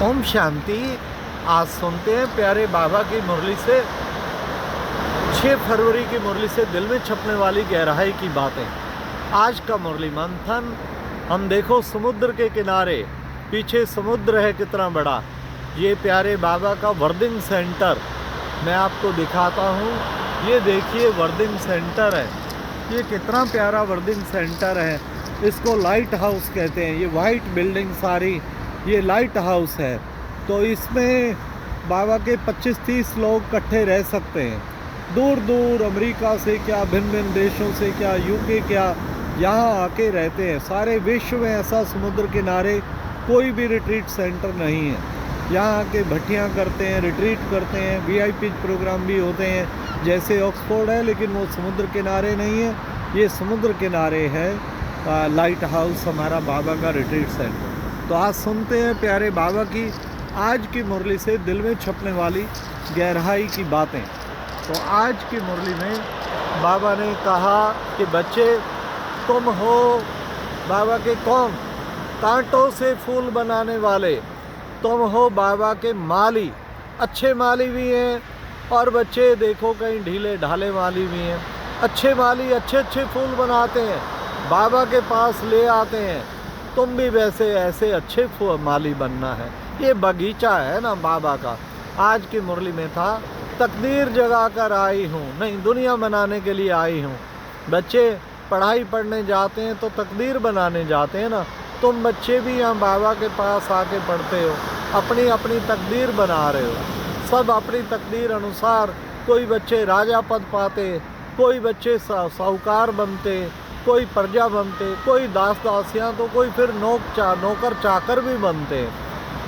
ओम शांति। आज सुनते हैं प्यारे बाबा की मुरली से 6 फरवरी की मुरली से दिल में छपने वाली गहराई की बातें। आज का मुरली मंथन, हम देखो समुद्र के किनारे, पीछे समुद्र है कितना बड़ा। ये प्यारे बाबा का वर्दिंग सेंटर मैं आपको दिखाता हूँ। ये देखिए वर्दिंग सेंटर है, ये कितना प्यारा वर्दिंग सेंटर है। इसको लाइट हाउस कहते हैं। ये वाइट बिल्डिंग सारी ये लाइट हाउस है। तो इसमें बाबा के 25-30 लोग इकट्ठे रह सकते हैं। दूर दूर अमेरिका से क्या, भिन्न भिन्न देशों से क्या, यूके क्या, यहाँ आके रहते हैं। सारे विश्व में ऐसा समुद्र किनारे कोई भी रिट्रीट सेंटर नहीं है। यहाँ आके भट्टियाँ करते हैं, रिट्रीट करते हैं, वीआईपी प्रोग्राम भी होते हैं। जैसे ऑक्सफोर्ड है, लेकिन वो समुद्र किनारे नहीं है, ये समुद्र किनारे है लाइट हाउस, हमारा बाबा का रिट्रीट सेंटर। तो आज सुनते हैं प्यारे बाबा की आज की मुरली से दिल में छपने वाली गहराई की बातें। तो आज की मुरली में बाबा ने कहा कि बच्चे, तुम हो बाबा के कौन? कांटों से फूल बनाने वाले। तुम हो बाबा के माली। अच्छे माली भी हैं और बच्चे देखो कहीं ढीले ढाले माली भी हैं। अच्छे माली अच्छे अच्छे फूल बनाते हैं, बाबा के पास ले आते हैं। तुम भी वैसे ऐसे अच्छे माली बनना है। ये बगीचा है ना बाबा का। आज की मुरली में था, तकदीर जगा कर आई हूँ, नहीं दुनिया बनाने के लिए आई हूँ। बच्चे पढ़ाई पढ़ने जाते हैं तो तकदीर बनाने जाते हैं ना। तुम बच्चे भी यहाँ बाबा के पास आके पढ़ते हो, अपनी अपनी तकदीर बना रहे हो। सब अपनी तकदीर अनुसार, कोई बच्चे राजा पद पाते, कोई बच्चे साहूकार बनते, कोई प्रजा बनते, कोई दास दासियाँ, तो कोई फिर नौकर चाकर भी बनते।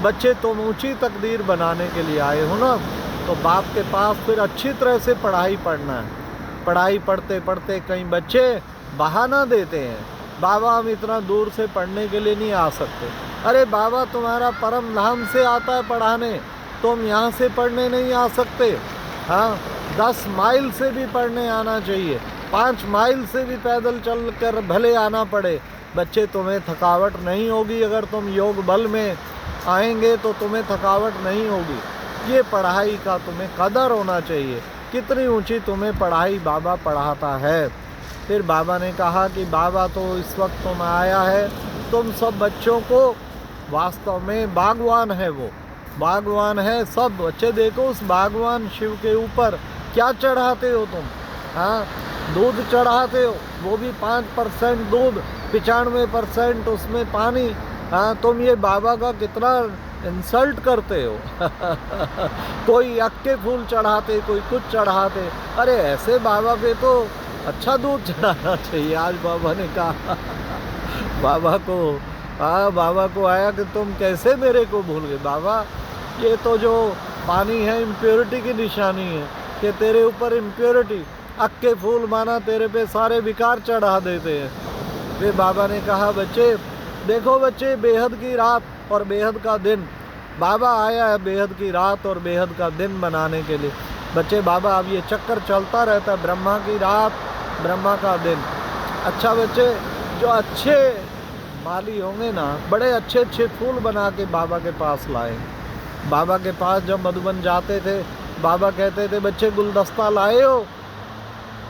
बच्चे तुम ऊंची तकदीर बनाने के लिए आए हो ना, तो बाप के पास फिर अच्छी तरह से पढ़ाई पढ़ना है। पढ़ाई पढ़ते पढ़ते कई बच्चे बहाना देते हैं, बाबा हम इतना दूर से पढ़ने के लिए नहीं आ सकते। अरे बाबा तुम्हारा परम धाम से आता है पढ़ाने, तुम यहाँ से पढ़ने नहीं आ सकते। हाँ, 10 माइल से भी पढ़ने आना चाहिए, 5 माइल से भी पैदल चल कर भले आना पड़े। बच्चे तुम्हें थकावट नहीं होगी, अगर तुम योग बल में आएंगे तो तुम्हें थकावट नहीं होगी। ये पढ़ाई का तुम्हें कदर होना चाहिए, कितनी ऊंची तुम्हें पढ़ाई बाबा पढ़ाता है। फिर बाबा ने कहा कि बाबा तो इस वक्त तुम आया है, तुम सब बच्चों को, वास्तव में बागवान है वो, बागवान है। सब बच्चे देखो उस बागवान शिव के ऊपर क्या चढ़ाते हो तुम? हाँ, दूध चढ़ाते हो, वो भी 5% दूध, 95% उसमें पानी। हाँ, तुम ये बाबा का कितना इंसल्ट करते हो। कोई अक्के फूल चढ़ाते, कोई कुछ चढ़ाते। अरे ऐसे बाबा पे तो अच्छा दूध चढ़ाना चाहिए। आज बाबा ने कहा बाबा को, बाबा को आया कि तुम कैसे मेरे को भूल गए। बाबा ये तो जो पानी है इम्प्योरिटी की निशानी है कि तेरे ऊपर इम्प्योरिटी, अक्के फूल माना तेरे पे सारे विकार चढ़ा देते हैं। फिर बाबा ने कहा बच्चे देखो बच्चे, बेहद की रात और बेहद का दिन, बाबा आया है बेहद की रात और बेहद का दिन बनाने के लिए। बच्चे बाबा अब ये चक्कर चलता रहता है, ब्रह्मा की रात ब्रह्मा का दिन। अच्छा बच्चे, जो अच्छे माली होंगे ना, बड़े अच्छे अच्छे फूल बना के बाबा के पास लाए। बाबा के पास जब मधुबन जाते थे, बाबा कहते थे बच्चे गुलदस्ता लाए हो?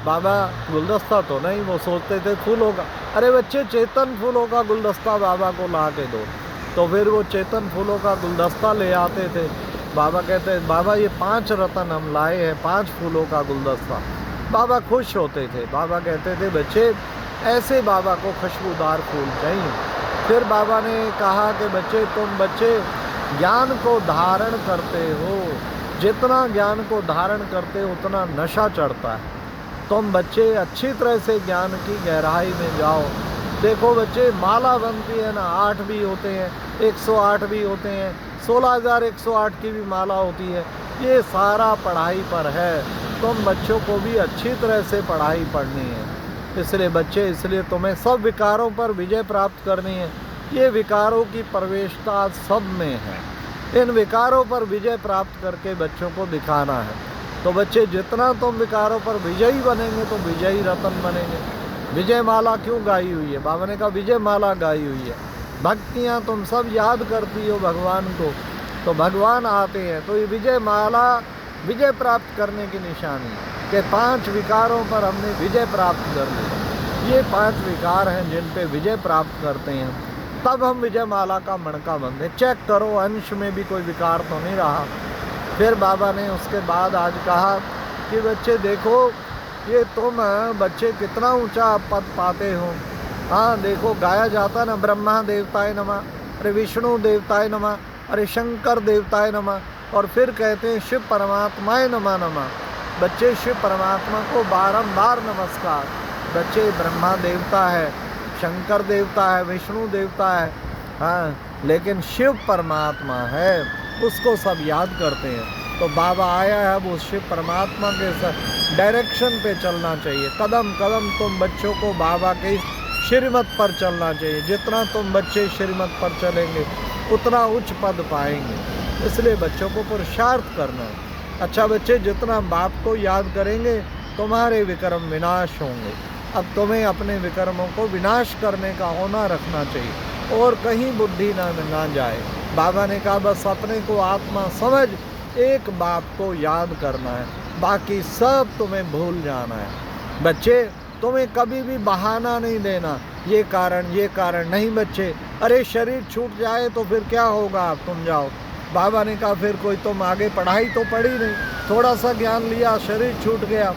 बाबा गुलदस्ता तो नहीं, वो सोचते थे फूलों का। अरे बच्चे चेतन फूलों का गुलदस्ता बाबा को ला के दो। तो फिर वो चेतन फूलों का गुलदस्ता ले आते थे। बाबा कहते बाबा ये 5 रतन हम लाए हैं, 5 फूलों का गुलदस्ता। बाबा खुश होते थे। बाबा कहते थे बच्चे ऐसे बाबा को खुशबूदार फूल चाहिए। फिर बाबा ने कहा कि बच्चे तुम बच्चे ज्ञान को धारण करते हो, जितना ज्ञान को धारण करते हो उतना नशा चढ़ता है। तुम बच्चे अच्छी तरह से ज्ञान की गहराई में जाओ। देखो बच्चे, माला बनती है ना, 8 भी होते हैं, 108 भी होते हैं, 16,108 की भी माला होती है। ये सारा पढ़ाई पर है। तुम बच्चों को भी अच्छी तरह से पढ़ाई पढ़नी है। इसलिए बच्चे, इसलिए तुम्हें सब विकारों पर विजय प्राप्त करनी है। ये विकारों की प्रवेशता सब में है। इन विकारों पर विजय प्राप्त करके बच्चों को दिखाना है। तो बच्चे जितना तुम विकारों पर विजयी बनेंगे तो विजयी रतन बनेंगे। विजय माला क्यों गाई हुई है? बाबा ने कहा विजय माला गाई हुई है। भक्तियाँ तुम सब याद करती हो भगवान को, तो भगवान आते हैं। तो ये विजय माला विजय प्राप्त करने की निशानी है कि 5 विकारों पर हमने विजय प्राप्त कर ली। ये 5 विकार हैं जिन पे विजय प्राप्त करते हैं, तब हम विजय माला का मणका बंधे। चेक करो अंश में भी कोई विकार तो नहीं रहा। फिर बाबा ने उसके बाद आज कहा कि बच्चे देखो, ये तुम बच्चे कितना ऊंचा पद पाते हो। हाँ देखो, गाया जाता ना, ब्रह्मा देवताय नमः, अरे विष्णु देवताय नमः, अरे शंकर देवताय नमः, और फिर कहते हैं शिव परमात्माय नमः नमः। बच्चे शिव परमात्मा को बारंबार नमस्कार। बच्चे ब्रह्मा देवता है, शंकर देवता है, विष्णु देवता है, हाँ, लेकिन शिव परमात्मा है, उसको सब याद करते हैं। तो बाबा आया है, अब उस शिव परमात्मा के डायरेक्शन पे चलना चाहिए। कदम कदम तुम बच्चों को बाबा के श्रीमत पर चलना चाहिए। जितना तुम बच्चे श्रीमत पर चलेंगे उतना उच्च पद पाएंगे। इसलिए बच्चों को पुरुषार्थ करना है। अच्छा बच्चे, जितना बाप को याद करेंगे तुम्हारे विक्रम विनाश होंगे। अब तुम्हें अपने विक्रमों को विनाश करने का होना रखना चाहिए और कहीं बुद्धि ना जाए। बाबा ने कहा बस अपने को आत्मा समझ, एक बाप को याद करना है, बाकी सब तुम्हें भूल जाना है। बच्चे, तुम्हें कभी भी बहाना नहीं देना, ये कारण नहीं बच्चे। अरे शरीर छूट जाए तो फिर क्या होगा, आप तुम जाओ। बाबा ने कहा फिर कोई तुम आगे पढ़ाई तो पढ़ी नहीं, थोड़ा सा ज्ञान लिया, शरीर छूट गया।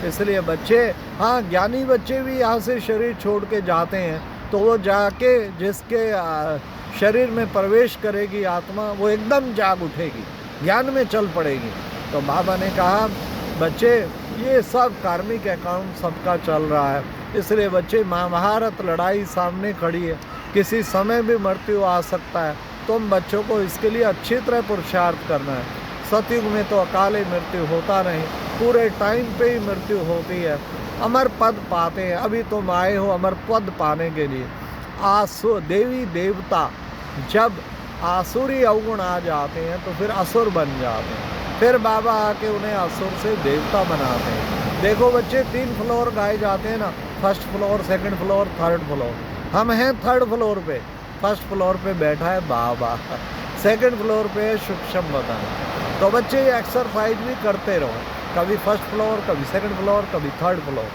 इसलिए बच्चे, हाँ, ज्ञानी बच्चे भी यहाँ से शरीर छोड़ के जाते हैं, तो वो जाके जिसके शरीर में प्रवेश करेगी आत्मा, वो एकदम जाग उठेगी, ज्ञान में चल पड़ेगी। तो बाबा ने कहा बच्चे, ये सब कार्मिक अकाउंट सबका चल रहा है। इसलिए बच्चे, महाभारत लड़ाई सामने खड़ी है, किसी समय भी मृत्यु आ सकता है। तुम बच्चों को इसके लिए अच्छी तरह पुरुषार्थ करना है। सतयुग में तो अकाले मृत्यु होता नहीं, पूरे टाइम पे ही मृत्यु होती है। अमर पद पाते हैं। अभी तुम आए हो अमर पद पाने के लिए। देवी देवता जब आसुरी अवगुण आ जाते हैं तो फिर असुर बन जाते हैं। फिर बाबा आके उन्हें असुर से देवता बनाते हैं। देखो बच्चे, 3 फ्लोर गाए जाते हैं ना, first floor, second floor, third floor. हम हैं थर्ड फ्लोर पे। फर्स्ट फ्लोर पे बैठा है बाबा, सेकंड फ्लोर पे है सूक्ष्म बदन। तो बच्चे ये एक्सरसाइज भी करते रहो, कभी फर्स्ट फ्लोर, कभी सेकंड फ्लोर, कभी थर्ड फ्लोर।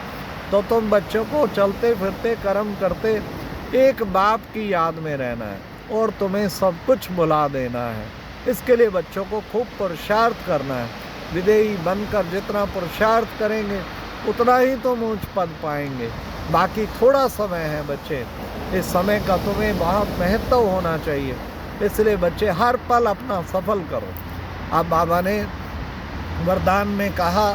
तो तुम बच्चों को चलते फिरते कर्म करते एक बाप की याद में रहना है और तुम्हें सब कुछ भुला देना है। इसके लिए बच्चों को खूब पुरुषार्थ करना है। विदेही बनकर जितना पुरुषार्थ करेंगे उतना ही तुम उच्च पद पाएंगे। बाकी थोड़ा समय है बच्चे, इस समय का तुम्हें बहुत महत्व होना चाहिए। इसलिए बच्चे हर पल अपना सफल करो। अब बाबा ने वरदान में कहा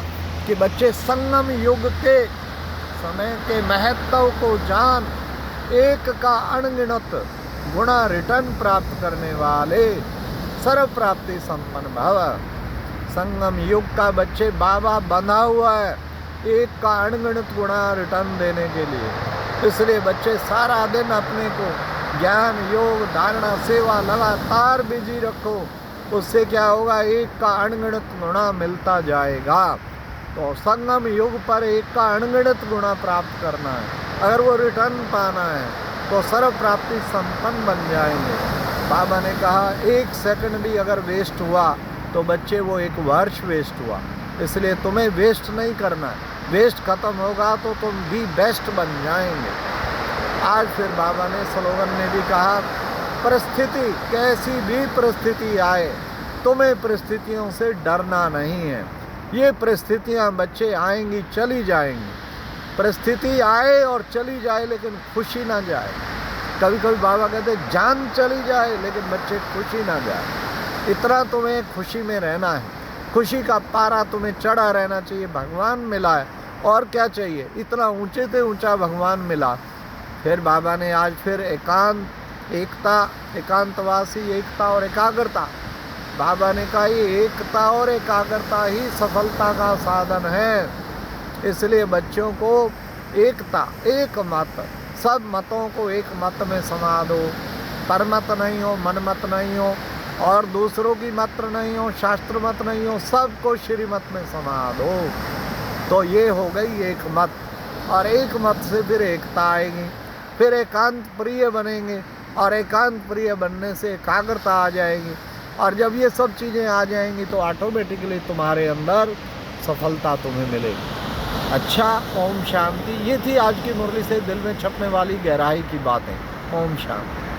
कि बच्चे संगम युग के समय के महत्व को जान, एक का अनगिनत गुणा रिटर्न प्राप्त करने वाले सर्व प्राप्ति संपन्न भव। संगम युग का बच्चे बाबा बंधा हुआ है एक का अनगिनत गुणा रिटर्न देने के लिए। इसलिए बच्चे सारा दिन अपने को ज्ञान, योग, धारणा, सेवा लगातार बिजी रखो। उससे क्या होगा, एक का अनगिनत गुणा मिलता जाएगा। तो संगम युग पर एक का अनगिनत गुणा प्राप्त करना है। अगर वो रिटर्न पाना है तो सर्व प्राप्ति संपन्न बन जाएंगे। बाबा ने कहा 1 सेकंड भी अगर वेस्ट हुआ तो बच्चे वो 1 वर्ष वेस्ट हुआ। इसलिए तुम्हें वेस्ट नहीं करना है। वेस्ट खत्म होगा तो तुम भी बेस्ट बन जाएंगे। आज फिर बाबा ने स्लोगन में भी कहा, परिस्थिति कैसी भी परिस्थिति आए, तुम्हें परिस्थितियों से डरना नहीं है। ये परिस्थितियाँ बच्चे आएंगी, चली जाएंगी। परिस्थिति आए और चली जाए लेकिन खुशी ना जाए। कभी कभी बाबा कहते जान चली जाए लेकिन बच्चे खुशी ना जाए। इतना तुम्हें खुशी में रहना है। खुशी का पारा तुम्हें चढ़ा रहना चाहिए। भगवान मिला है और क्या चाहिए, इतना ऊंचे से ऊंचा भगवान मिला। फिर बाबा ने आज फिर एकांत, एकता, एकांतवासी, एकता और एकाग्रता। बाबा ने कहा ये एकता और एकाग्रता ही सफलता का साधन है। इसलिए बच्चों को एकता, एक मत, सब मतों को एक मत में समा दो। परमत नहीं हो, मनमत नहीं हो और दूसरों की मत नहीं हो, शास्त्र मत नहीं हो, सबको श्रीमत में समा दो। तो ये हो गई एक मत। और एक मत से फिर एकता आएगी, फिर एकांत प्रिय बनेंगे और एकांत प्रिय बनने से एकाग्रता आ जाएगी और जब ये सब चीज़ें आ जाएंगी तो ऑटोमेटिकली तुम्हारे अंदर सफलता तुम्हें मिलेगी। अच्छा, ओम शांति। ये थी आज की मुरली से दिल में छपने वाली गहराई की बातें। ओम शांति।